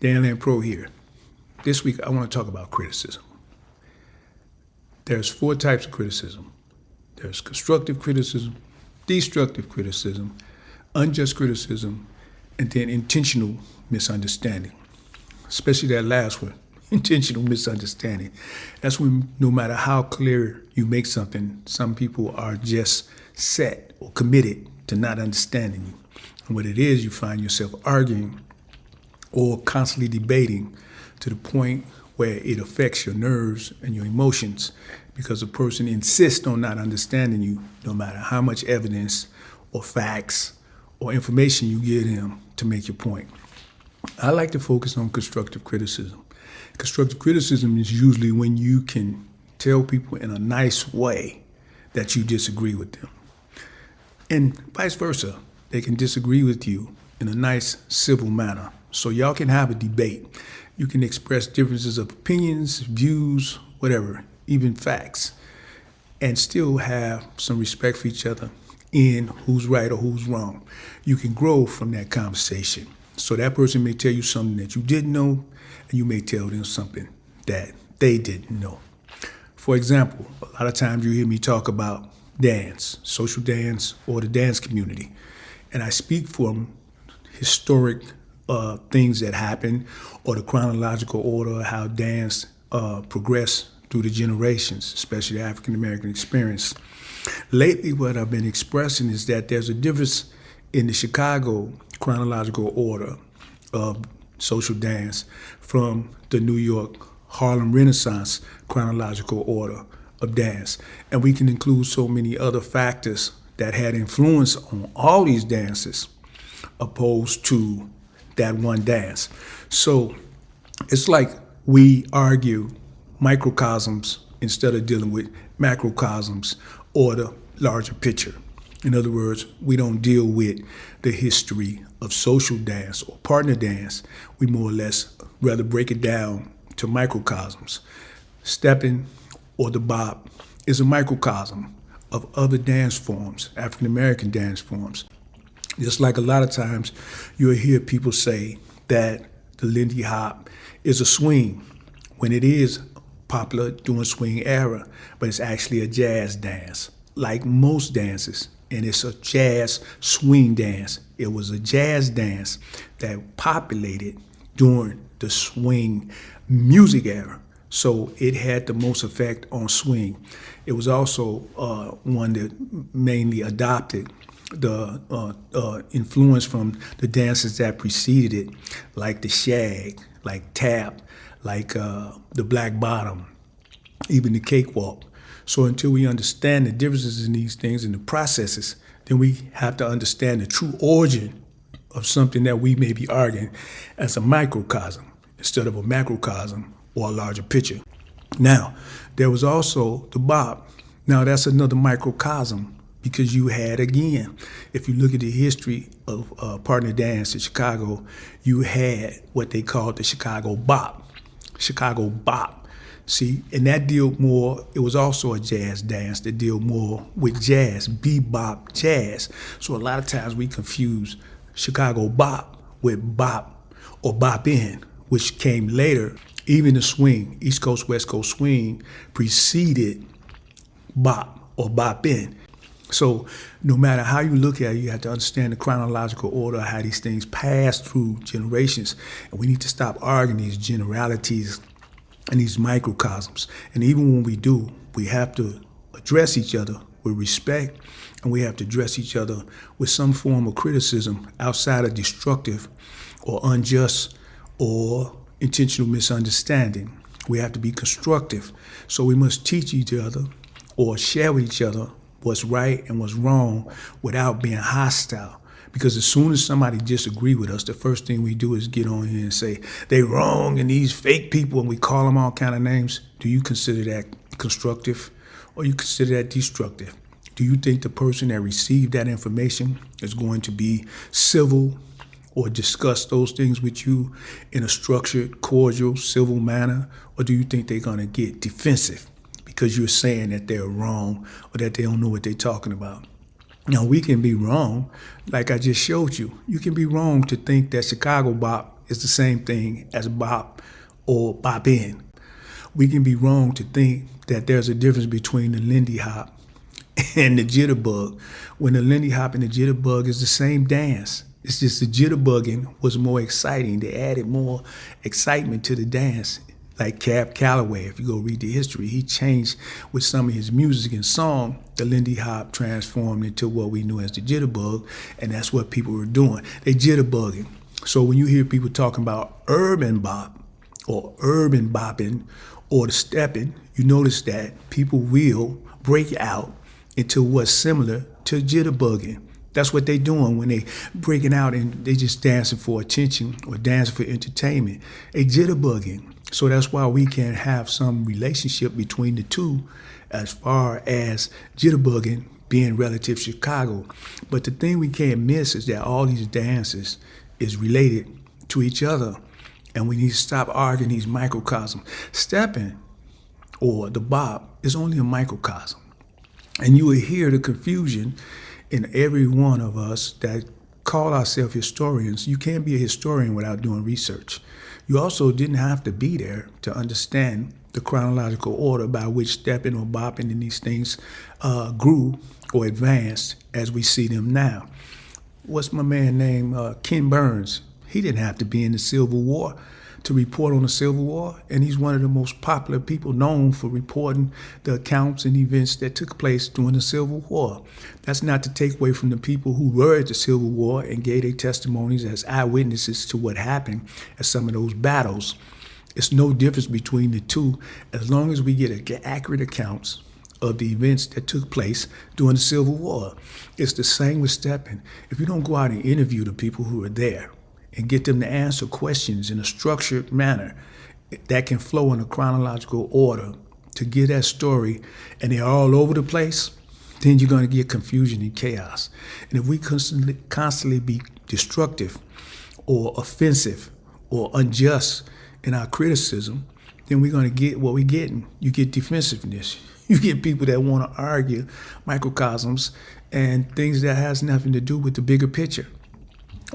Dan Land Pro here. This week I want to talk about criticism. There's 4 types of criticism. There's constructive criticism, destructive criticism, unjust criticism, and then intentional misunderstanding. Especially that last one, intentional misunderstanding. That's when no matter how clear you make something, some people are just set or committed to not understanding you. And what it is, you find yourself arguing or constantly debating to the point where it affects your nerves and your emotions because a person insists on not understanding you no matter how much evidence or facts or information you give them to make your point. I like to focus on constructive criticism. Constructive criticism is usually when you can tell people in a nice way that you disagree with them. And vice versa, they can disagree with you in a nice, civil manner. So y'all can have a debate. You can express differences of opinions, views, whatever, even facts, and still have some respect for each other in who's right or who's wrong. You can grow from that conversation. So that person may tell you something that you didn't know, and you may tell them something that they didn't know. For example, a lot of times you hear me talk about dance, social dance, or the dance community. And I speak from historic things that happened or the chronological order of how dance progressed through the generations, especially the African-American experience. Lately, what I've been expressing is that there's a difference in the Chicago chronological order of social dance from the New York Harlem Renaissance chronological order of dance. And we can include so many other factors that had influence on all these dances opposed to that one dance. So it's like we argue microcosms instead of dealing with macrocosms or the larger picture. In other words, we don't deal with the history of social dance or partner dance. We more or less rather break it down to microcosms. Stepping or the bop is a microcosm of other dance forms, African-American dance forms. Just like a lot of times you'll hear people say that the Lindy Hop is a swing when it is popular during swing era, but it's actually a jazz dance, like most dances, and it's a jazz swing dance. It was a jazz dance that populated during the swing music era, so it had the most effect on swing. It was also one that mainly adopted the influence from the dances that preceded it, like the shag, like tap, like the black bottom, even the cakewalk. So until we understand the differences in these things and the processes, then we have to understand the true origin of something that we may be arguing as a microcosm instead of a macrocosm or a larger picture. Now, there was also the bop. Now that's another microcosm because you had, again, if you look at the history of partner dance in Chicago, you had what they called the Chicago bop. Chicago bop. See, and that dealt more, it was also a jazz dance that dealt more with jazz, bebop jazz. So a lot of times we confuse Chicago bop with bop or bop in, which came later. Even the swing, East Coast, West Coast swing, preceded bop or bop in. So no matter how you look at it, you have to understand the chronological order of how these things pass through generations. And we need to stop arguing these generalities and these microcosms. And even when we do, we have to address each other with respect, and we have to address each other with some form of criticism outside of destructive or unjust or intentional misunderstanding. We have to be constructive. So we must teach each other or share with each other what's right and what's wrong without being hostile. Because as soon as somebody disagrees with us, the first thing we do is get on here and say, they wrong and these fake people, and we call them all kind of names. Do you consider that constructive or you consider that destructive? Do you think the person that received that information is going to be civil or discuss those things with you in a structured, cordial, civil manner? Or do you think they're going to get defensive because you're saying that they're wrong or that they don't know what they're talking about? Now, we can be wrong, like I just showed you. You can be wrong to think that Chicago bop is the same thing as bop or bop in. We can be wrong to think that there's a difference between the Lindy Hop and the jitterbug, when the Lindy Hop and the jitterbug is the same dance. It's just the jitterbugging was more exciting. They added more excitement to the dance. Like Cab Calloway, if you go read the history, he changed with some of his music and song. The Lindy Hop transformed into what we knew as the jitterbug, and that's what people were doing. They jitterbugging. So when you hear people talking about urban bop or urban bopping or the stepping, you notice that people will break out into what's similar to jitterbugging. That's what they're doing when they breaking out and they just dancing for attention or dancing for entertainment. They jitterbugging. So that's why we can have some relationship between the two as far as jitterbugging being relative to Chicago. But the thing we can't miss is that all these dances is related to each other. And we need to stop arguing these microcosms. Stepping or the bop is only a microcosm. And you will hear the confusion in every one of us that call ourselves historians. You can't be a historian without doing research. You also didn't have to be there to understand the chronological order by which stepping or bopping and these things grew or advanced as we see them now. What's my man named Ken Burns? He didn't have to be in the Civil War to report on the Civil War, and he's one of the most popular people known for reporting the accounts and events that took place during the Civil War. That's not to take away from the people who were at the Civil War and gave their testimonies as eyewitnesses to what happened at some of those battles. It's no difference between the two as long as we get accurate accounts of the events that took place during the Civil War. It's the same with stepping. If you don't go out and interview the people who are there and get them to answer questions in a structured manner that can flow in a chronological order to get that story, and they're all over the place, then you're going to get confusion and chaos. And if we constantly be destructive or offensive or unjust in our criticism, then we're going to get what we're getting. You get defensiveness. You get people that want to argue microcosms and things that has nothing to do with the bigger picture.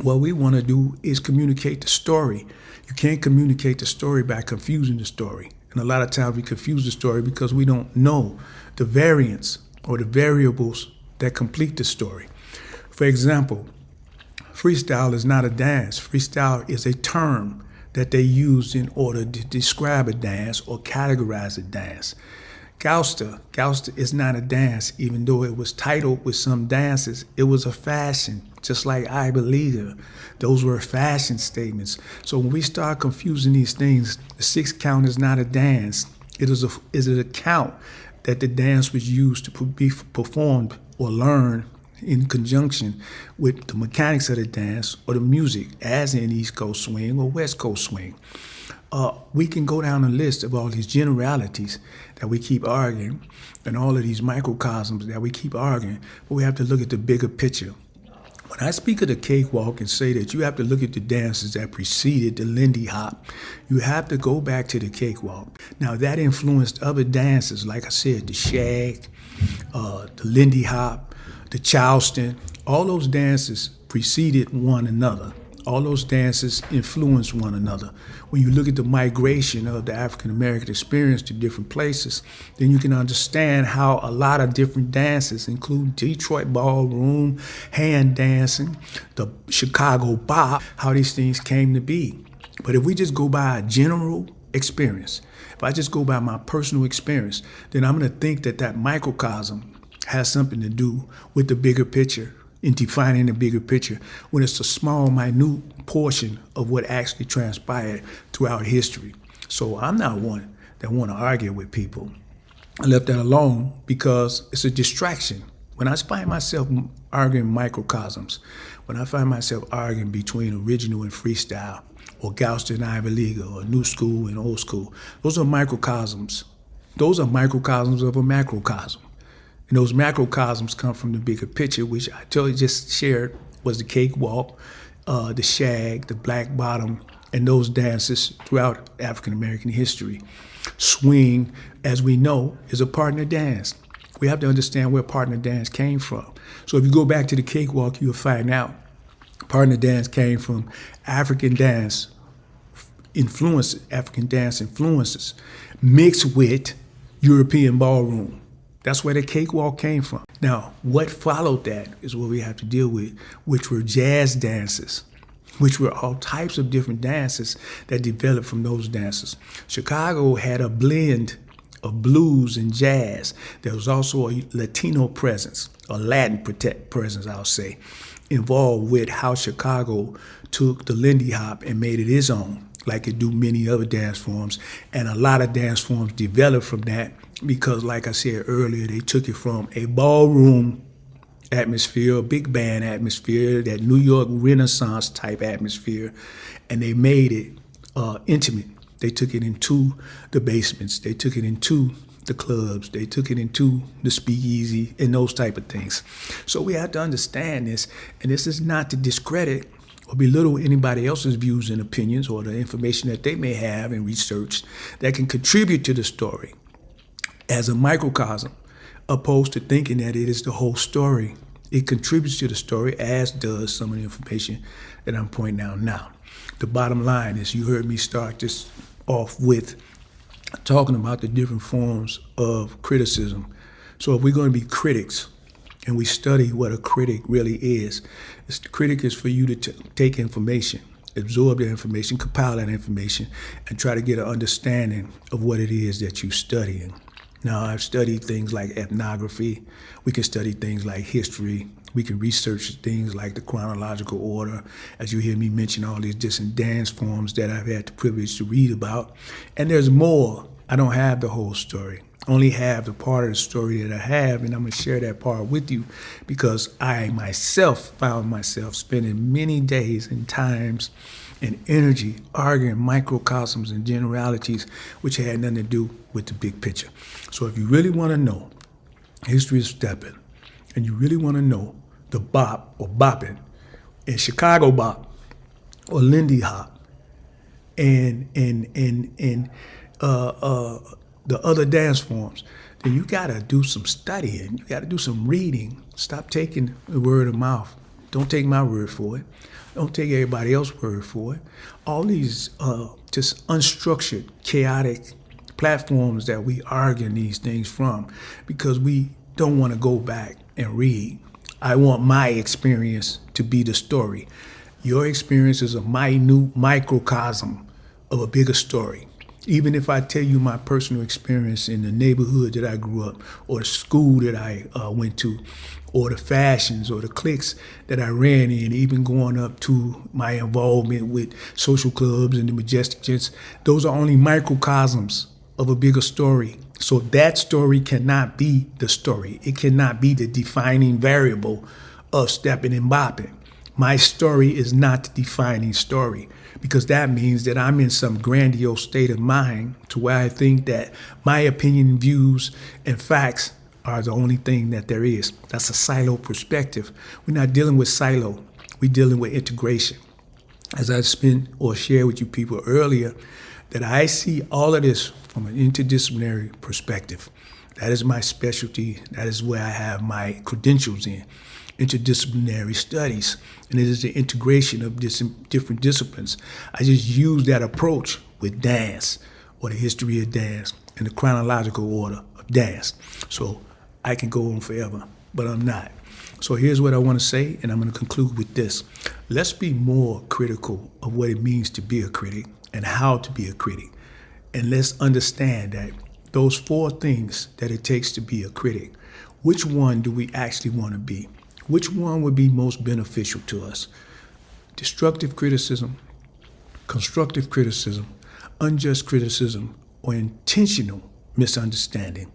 What we want to do is communicate the story. You can't communicate the story by confusing the story. And a lot of times we confuse the story because we don't know the variants or the variables that complete the story. For example, freestyle is not a dance. Freestyle is a term that they use in order to describe a dance or categorize a dance. Gauster is not a dance, even though it was titled with some dances. It was a fashion, just like I Believe. Those were fashion statements. So when we start confusing these things, the 6 count is not a dance. It is a count that the dance was used to be performed or learned in conjunction with the mechanics of the dance or the music, as in East Coast swing or West Coast swing. We can go down a list of all these generalities that we keep arguing and all of these microcosms that we keep arguing, but we have to look at the bigger picture. When I speak of the cakewalk and say that you have to look at the dances that preceded the Lindy Hop, you have to go back to the cakewalk. Now that influenced other dances, like I said, the shag, the Lindy Hop, the Charleston. All those dances preceded one another. All those dances influence one another. When you look at the migration of the African American experience to different places, then you can understand how a lot of different dances, including Detroit ballroom, hand dancing, the Chicago bop, how these things came to be. But if we just go by a general experience, if I just go by my personal experience, then I'm going to think that that microcosm has something to do with the bigger picture, in defining the bigger picture, when it's a small, minute portion of what actually transpired throughout history. So I'm not one that want to argue with people. I left that alone because it's a distraction. When I find myself arguing microcosms, when I find myself arguing between original and freestyle, or Gauster and Ivy League, or new school and old school, those are microcosms. Those are microcosms of a macrocosm. And those macrocosms come from the bigger picture, which I just shared was the cakewalk, the shag, the black bottom, and those dances throughout African American history. Swing, as we know, is a partner dance. We have to understand where partner dance came from. So if you go back to the cakewalk, you'll find out partner dance came from African dance African dance influences, mixed with European ballroom. That's where the cakewalk came from. Now, what followed that is what we have to deal with, which were jazz dances, which were all types of different dances that developed from those dances. Chicago had a blend of blues and jazz. There was also a Latino presence, a Latin presence, I'll say, involved with how Chicago took the Lindy Hop and made it its own, like it do many other dance forms. And a lot of dance forms developed from that because, like I said earlier, they took it from a ballroom atmosphere, a big band atmosphere, that New York Renaissance type atmosphere, and they made it intimate. They took it into the basements. They took it into the clubs. They took it into the speakeasy and those type of things. So we have to understand this, and this is not to discredit or belittle anybody else's views and opinions or the information that they may have and research that can contribute to the story as a microcosm, opposed to thinking that it is the whole story. It contributes to the story, as does some of the information that I'm pointing out now. The bottom line is, you heard me start this off with talking about the different forms of criticism. So if we're going to be critics and we study what a critic really is, the critic is for you to take information, absorb the information, compile that information, and try to get an understanding of what it is that you're studying. Now, I've studied things like ethnography. We can study things like history. We can research things like the chronological order, as you hear me mention all these different dance forms that I've had the privilege to read about. And there's more. I don't have the whole story. I only have the part of the story that I have, and I'm going to share that part with you because I myself found myself spending many days and times and energy arguing microcosms and generalities which had nothing to do with the big picture. So if you really want to know history of stepping, and you really want to know the bop or bopping and Chicago bop or Lindy Hop and the other dance forms, then you got to do some studying. You got to do some reading. Stop taking the word of mouth. Don't take my word for it. Don't take everybody else's word for it. All these just unstructured, chaotic platforms that we argue these things from because we don't want to go back and read. I want my experience to be the story. Your experience is a minute microcosm of a bigger story. Even if I tell you my personal experience in the neighborhood that I grew up, or the school that I went to, or the fashions or the cliques that I ran in, even going up to my involvement with social clubs and the Majestic Gents, those are only microcosms of a bigger story. So that story cannot be the story. It cannot be the defining variable of stepping and bopping. My story is not the defining story, because that means that I'm in some grandiose state of mind to where I think that my opinion, views, and facts are the only thing that there is. That's a silo perspective. We're not dealing with silo. We're dealing with integration. As I shared with you people earlier, that I see all of this from an interdisciplinary perspective. That is my specialty. That is where I have my credentials in, interdisciplinary studies. And it is the integration of different disciplines. I just use that approach with dance, or the history of dance, and the chronological order of dance. So I can go on forever, but I'm not. So here's what I want to say, and I'm going to conclude with this. Let's be more critical of what it means to be a critic and how to be a critic. And let's understand that those 4 things that it takes to be a critic, which one do we actually want to be? Which one would be most beneficial to us? Destructive criticism, constructive criticism, unjust criticism, or intentional misunderstanding?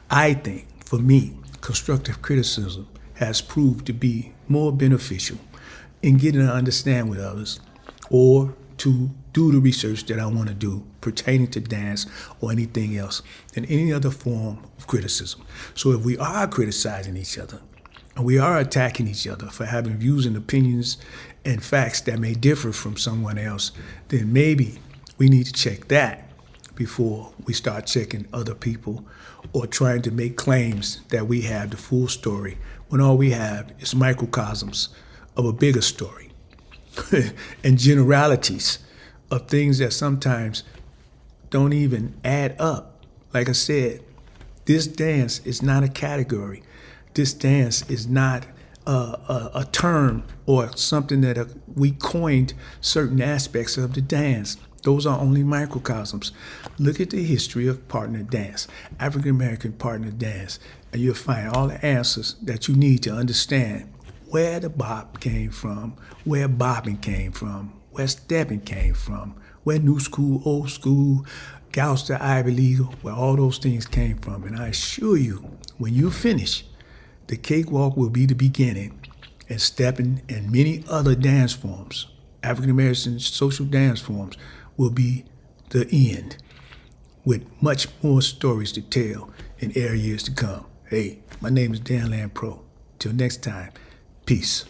I think, for me, constructive criticism has proved to be more beneficial in getting to understand with others, or to do the research that I want to do pertaining to dance or anything else than any other form of criticism. So if we are criticizing each other, and we are attacking each other for having views and opinions and facts that may differ from someone else, then maybe we need to check that before we start checking other people or trying to make claims that we have the full story when all we have is microcosms of a bigger story and generalities of things that sometimes don't even add up. Like I said, this dance is not a category. This dance is not a term or something that we coined certain aspects of the dance. Those are only microcosms. Look at the history of partner dance, African American partner dance, and you'll find all the answers that you need to understand where the bop came from, where bopping came from, where stepping came from, where new school, old school, Gloucester, Ivy League, where all those things came from. And I assure you, when you finish, the cakewalk will be the beginning, and stepping and many other dance forms, African American social dance forms, will be the end, with much more stories to tell in years to come. Hey, my name is Dan Lampro. Till next time, peace.